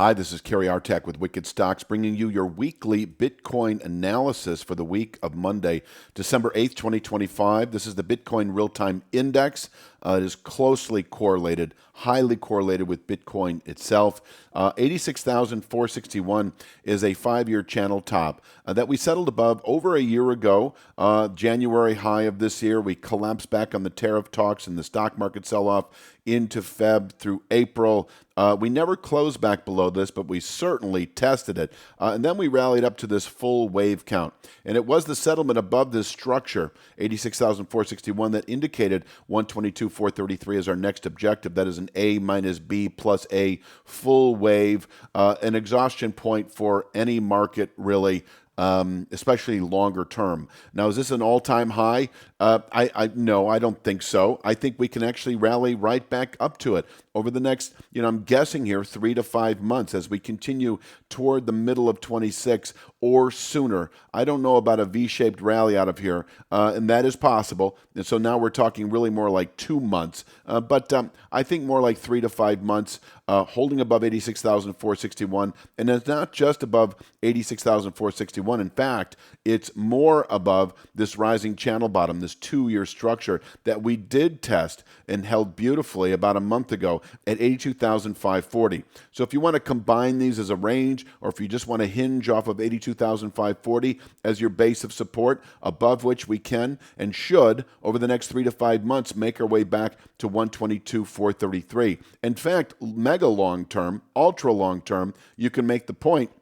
Hi, this is Kerry Artak with Wicked Stocks, bringing you your weekly Bitcoin analysis for the week of Monday, December 8th, 2025. This is the Bitcoin Real-Time Index. It is closely correlated, highly correlated with Bitcoin itself. 86,461 is a 5-year channel top that we settled above over a year ago. January high of this year, we collapsed back on the tariff talks and the stock market sell-off into Feb through April. We never closed back below this, but we certainly tested it. And then we rallied up to this full wave count. And it was the settlement above this structure, 86,461, that indicated 122,433 as our next objective. That is an A minus B plus A full wave, an exhaustion point for any market, really. Especially longer term. Now, is this an all-time high? No, I don't think so. I think we can actually rally right back up to it over the next, I'm guessing here, 3 to 5 months as we continue toward the middle of 26 or sooner. I don't know about a V-shaped rally out of here, and that is possible. And so now we're talking really more like 2 months, but I think more like 3 to 5 months, holding above 86,461, and it's not just above 86,461. In fact, it's more above this rising channel bottom, this 2-year structure that we did test and held beautifully about a month ago at 82,540. So if you want to combine these as a range, or if you just want to hinge off of 82,540 as your base of support, above which we can and should, over the next 3 to 5 months, make our way back to 122,433. In fact, mega long term, ultra long term, you can make the point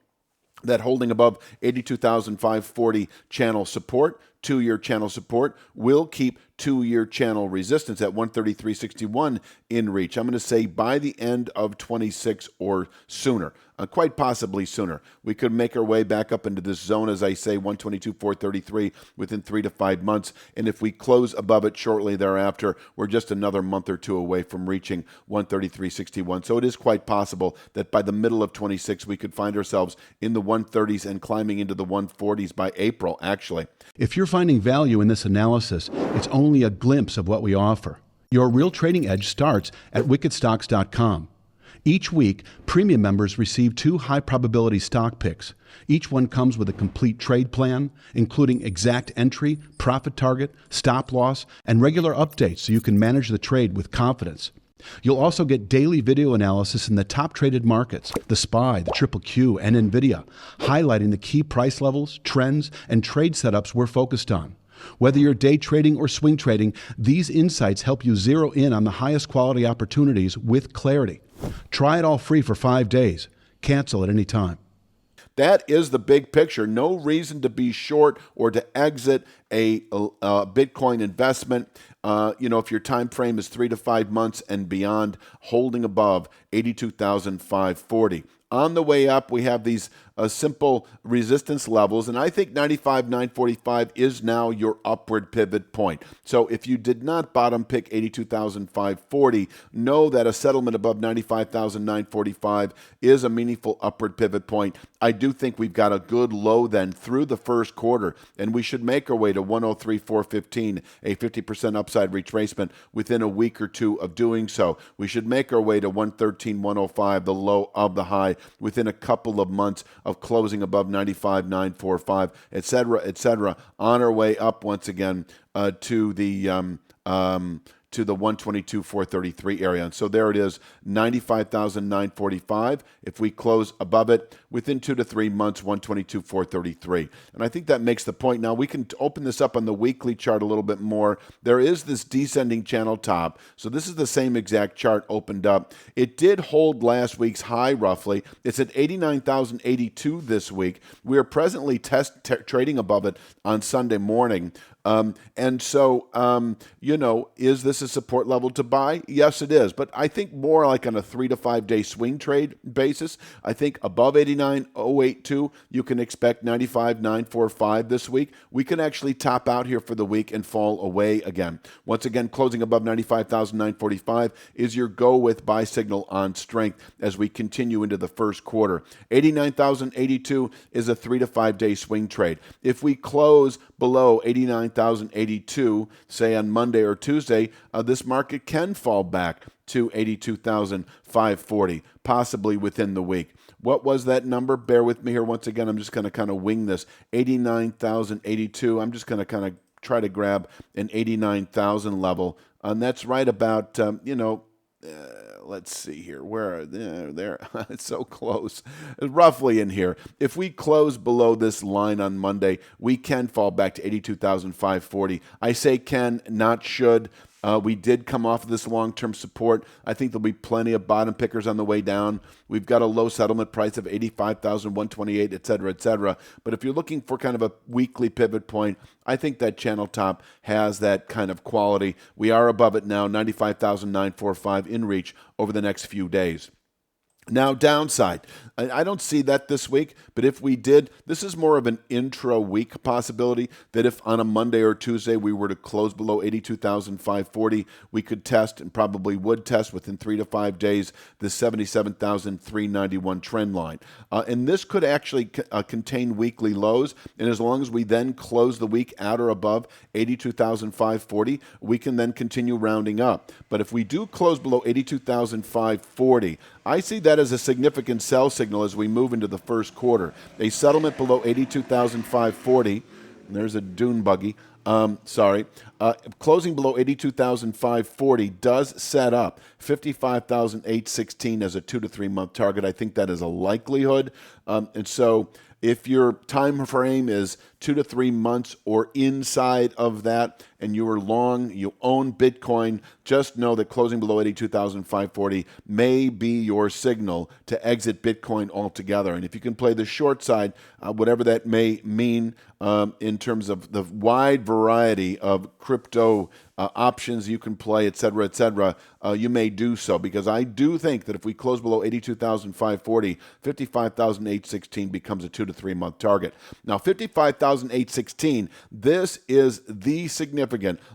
that holding above 82,540 channel support, 2-year channel support, will keep 2-year channel resistance at 133.61 in reach. I'm going to say by the end of 26 or sooner, quite possibly sooner. We could make our way back up into this zone, as I say, 122.433 within 3 to 5 months. And if we close above it shortly thereafter, we're just another month or two away from reaching 133.61. So it is quite possible that by the middle of 26, we could find ourselves in the 130s and climbing into the 140s by April, actually. If you're finding value in this analysis, it's only a glimpse of what we offer. Your real trading edge starts at wickedstocks.com. Each week, premium members receive 2 high-probability stock picks. Each one comes with a complete trade plan, including exact entry, profit target, stop loss, and regular updates so you can manage the trade with confidence. You'll also get daily video analysis in the top traded markets, the SPY, the Triple Q, and NVIDIA, highlighting the key price levels, trends, and trade setups we're focused on. Whether you're day trading or swing trading, these insights help you zero in on the highest quality opportunities with clarity. Try it all free for 5 days. Cancel at any time. That is the big picture. No reason to be short or to exit a Bitcoin investment. If your time frame is 3 to 5 months and beyond, holding above 82,540. On the way up, we have these simple resistance levels, and I think 95,945 is now your upward pivot point. So if you did not bottom pick 82,540, know that a settlement above 95,945 is a meaningful upward pivot point. I do think we've got a good low then through the first quarter, and we should make our way to 103,415, a 50% upside retracement within a week or two of doing so. We should make our way to 113,105, the low of the high, within a couple of months of closing above 95,945, et cetera, on our way up once again to the 122,433 area. And so there it is, 95,945. If we close above it within 2 to 3 months, 122,433. And I think that makes the point. Now we can open this up on the weekly chart a little bit more. There is this descending channel top. So this is the same exact chart opened up. It did hold last week's high roughly. It's at 89,082 this week. We are presently trading above it on Sunday morning. Is this a support level to buy? Yes, it is. But I think more like on a 3 to 5 day swing trade basis. I think above 89,082, you can expect 95,945 this week. We can actually top out here for the week and fall away again. Once again, closing above 95,945 is your go with buy signal on strength as we continue into the first quarter. 89,082 is a 3 to 5 day swing trade. If we close below 89,000, 81,082, say on Monday or Tuesday, this market can fall back to 82,540, possibly within the week. What was that number? Bear with me here once again. I'm just going to kind of wing this. 89,082. I'm just going to kind of try to grab an 89,000 level. And that's right about, let's see here. Where are there? It's so close. Roughly in here. If we close below this line on Monday, we can fall back to 82,540. I say can, not should. We did come off of this long-term support. I think there'll be plenty of bottom pickers on the way down. We've got a low settlement price of 85,128, et cetera, et cetera. But if you're looking for kind of a weekly pivot point, I think that channel top has that kind of quality. We are above it now, 95,945 in reach over the next few days. Now, downside. I don't see that this week, but if we did, this is more of an intra-week possibility that if on a Monday or Tuesday we were to close below 82,540, we could test and probably would test within 3 to 5 days the 77,391 trend line. And this could actually contain weekly lows, and as long as we then close the week at or above 82,540, we can then continue rounding up. But if we do close below 82,540, I see that as a significant sell signal as we move into the first quarter. A settlement below 82,540, there's a dune buggy, closing below 82,540 does set up 55,816 as a 2 to 3 month target. I think that is a likelihood. And so if your time frame is 2 to 3 months or inside of that, and you are long, you own Bitcoin, just know that closing below 82,540 may be your signal to exit Bitcoin altogether. And if you can play the short side, whatever that may mean in terms of the wide variety of crypto options you can play, et cetera, you may do so, because I do think that if we close below 82,540, 55,816 becomes a 2 to 3 month target. Now, 55,816, this is the significant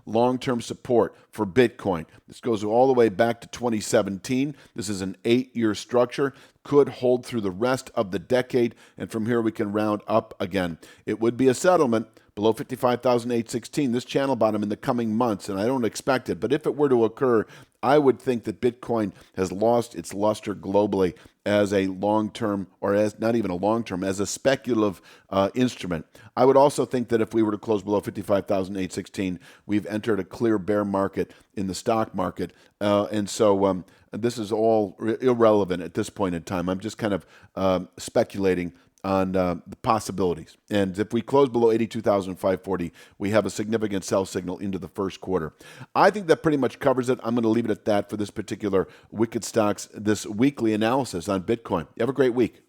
long-term support for Bitcoin. This goes all the way back to 2017. This is an 8-year structure. Could hold through the rest of the decade, and from here we can round up again. It would be a settlement below 55,816, this channel bottom in the coming months, and I don't expect it, but if it were to occur, I would think that Bitcoin has lost its luster globally as a long-term, or as not even a long-term, as a speculative instrument. I would also think that if we were to close below 55,816, we've entered a clear bear market in the stock market, and so this is all irrelevant at this point in time. I'm just kind of speculating on the possibilities. And if we close below 82,540, we have a significant sell signal into the first quarter. I think that pretty much covers it. I'm going to leave it at that for this particular Wicked Stocks, this weekly analysis on Bitcoin. You have a great week.